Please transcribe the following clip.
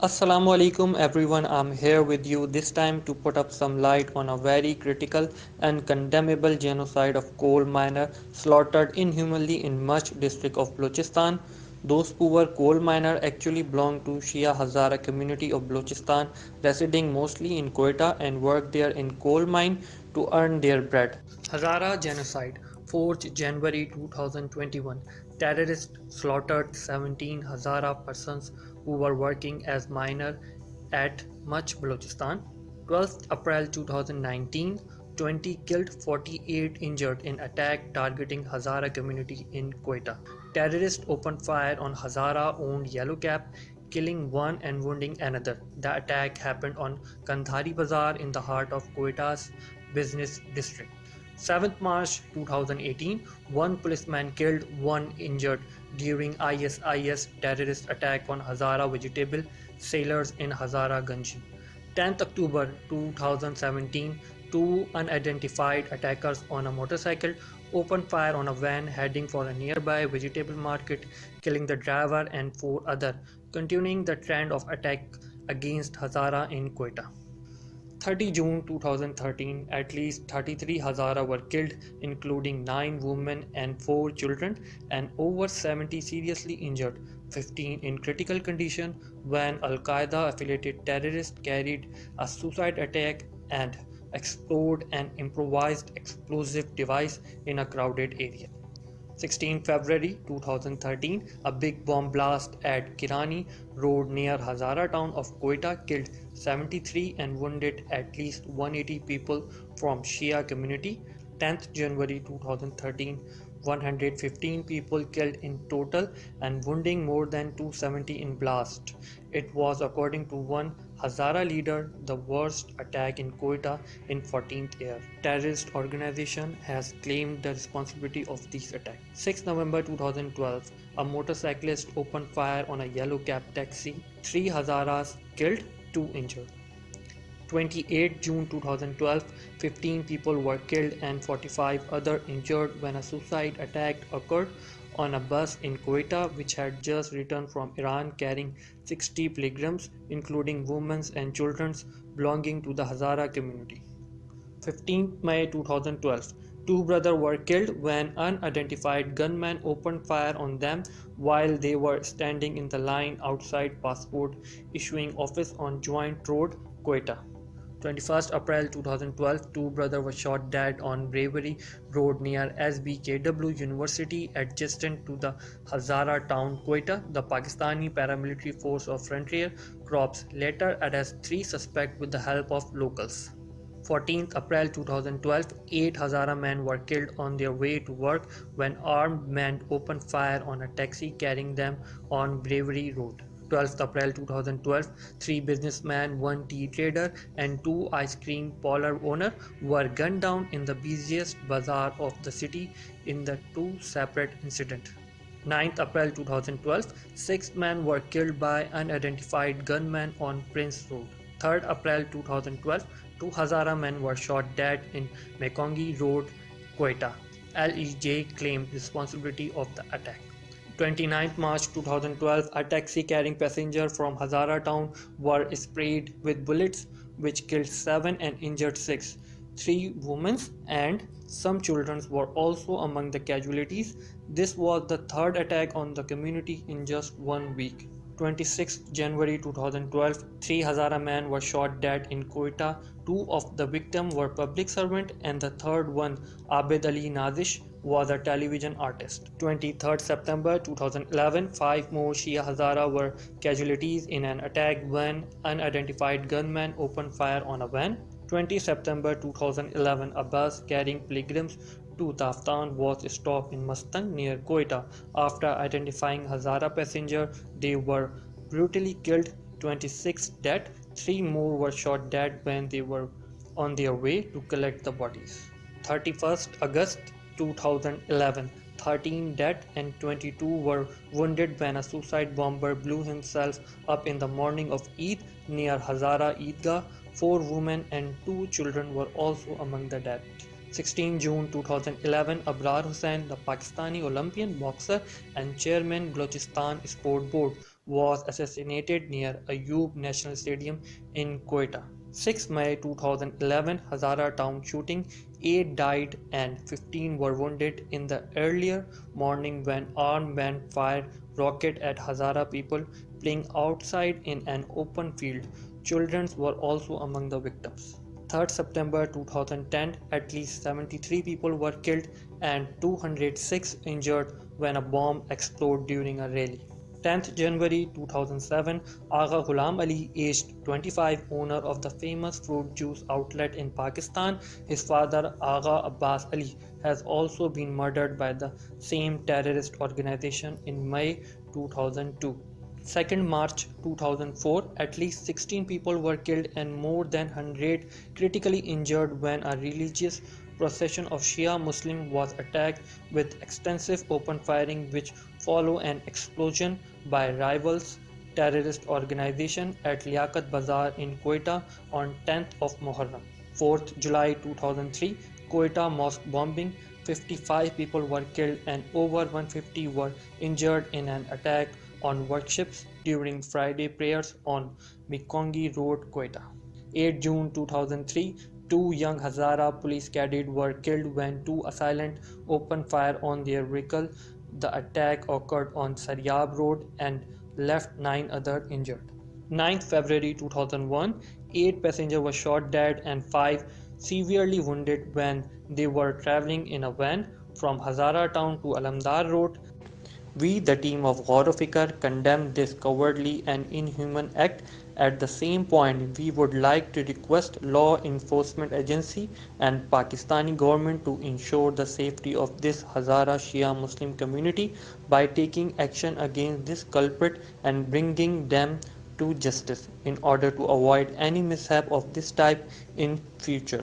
Assalamu alaikum everyone. I'm here with you this time to put up some light on a very critical and condemnable genocide of coal miner slaughtered inhumanly in Mach district of Balochistan. Those poor coal miner actually belong to Shia Hazara community of Balochistan, residing mostly in Quetta and work there in coal mine to earn their bread. Hazara genocide, 4th January 2021. Terrorists slaughtered 17 Hazara persons who were working as miners at Mach, Balochistan. 12th April 2019, 20 killed, 48 injured in attack targeting Hazara community in Quetta. Terrorists opened fire on Hazara-owned Yellow Cap, killing one and wounding another. The attack happened on Kandhari Bazaar in the heart of Quetta's business district. 7th March 2018, one policeman killed, one injured during ISIS terrorist attack on Hazara vegetable sellers in Hazara Ganji. 10th October 2017, two unidentified attackers on a motorcycle opened fire on a van heading for a nearby vegetable market, killing the driver and four others, continuing the trend of attack against Hazara in Quetta. 30 June 2013, at least 33 Hazara were killed, including 9 women and 4 children, and over 70 seriously injured, 15 in critical condition, when Al Qaeda affiliated terrorists carried a suicide attack and exploded an improvised explosive device in a crowded area. 16 February 2013, a big bomb blast at Kirani Road near Hazara town of Quetta killed 73 and wounded at least 180 people from Shia community. 10th January 2013, 115 people killed in total and wounding more than 270 in blast. It was, according to one Hazara leader, the worst attack in Quetta in 14th year. Terrorist organization has claimed the responsibility of this attack. 6 November 2012, a motorcyclist opened fire on a yellow cab taxi. 3 Hazaras killed, 2 injured. 28 June 2012, 15 people were killed and 45 others injured when a suicide attack occurred on a bus in Quetta which had just returned from Iran carrying 60 pilgrims, including women and children belonging to the Hazara community. 15th May 2012, two brothers were killed when unidentified gunmen opened fire on them while they were standing in the line outside passport issuing office on Joint Road, Quetta. 21st April 2012, two brothers were shot dead on Bravery Road near SBKW University adjacent to the Hazara town Quetta. The Pakistani paramilitary force of Frontier Corps later arrested 3 suspects with the help of locals. 14th April 2012, 8 Hazara men were killed on their way to work when armed men opened fire on a taxi carrying them on Bravery Road. 12th April 2012, 3 businessmen, 1 tea trader and 2 ice cream parlor owners were gunned down in the busiest bazaar of the city in the 2 separate incidents. 9th April 2012, 6 men were killed by unidentified gunmen on Prince Road. 3rd April 2012, 2 Hazara men were shot dead in Mekongi Road, Quetta. LEJ claimed responsibility of the attack. 29th March 2012, a taxi carrying passengers from Hazara town were sprayed with bullets which killed 7 and injured 6. 3 women and some children were also among the casualties. This was the third attack on the community in just 1 week. 26 January 2012, 3 Hazara men were shot dead in Quetta. 2 of the victims were public servants and the third one, Abed Ali Nazish, was a television artist. 23rd September 2011, 5 more Shia Hazara were casualties in an attack when unidentified gunmen opened fire on a van. 20 September 2011, a bus carrying pilgrims to Taftan was stopped in Mustang near Quetta. After identifying Hazara passengers, they were brutally killed, 26 dead, 3 more were shot dead when they were on their way to collect the bodies. 31st August 2011, 13 dead and 22 were wounded when a suicide bomber blew himself up in the morning of Eid near Hazara Eidgah. 4 women and 2 children were also among the dead. 16 June 2011, Abrar Hussain, the Pakistani Olympian boxer and chairman Balochistan Sport Board, was assassinated near Ayub National Stadium in Quetta. 6 May 2011 Hazara town shooting, 8 died and 15 were wounded in the earlier morning when armed men fired rocket at Hazara people playing outside in an open field. Children were also among the victims. 3rd September 2010, at least 73 people were killed and 206 injured when a bomb exploded during a rally. 10th January 2007, Agha Ghulam Ali, aged 25, owner of the famous fruit juice outlet in Pakistan, his father Agha Abbas Ali, has also been murdered by the same terrorist organization in May 2002. 2nd March 2004, at least 16 people were killed and more than 100 critically injured when a religious procession of Shia Muslims was attacked with extensive open firing which followed an explosion by rivals terrorist organization at Liaquat Bazaar in Quetta on 10th of Muharram. 4th July 2003, Quetta mosque bombing, 55 people were killed and over 150 were injured in an attack on worships during Friday prayers on Mikongi Road, Quetta. 8 June 2003, two young Hazara police cadets were killed when two assailants opened fire on their vehicle. The attack occurred on Saryab Road and left 9 others injured. 9th February 2001, 8 passengers were shot dead and 5 severely wounded when they were traveling in a van from Hazara town to Alamdar Road. We, the team of Ghaurofikar, condemn this cowardly and inhuman act. At the same point, we would like to request law enforcement agency and Pakistani government to ensure the safety of this Hazara Shia Muslim community by taking action against this culprit and bringing them to justice in order to avoid any mishap of this type in future.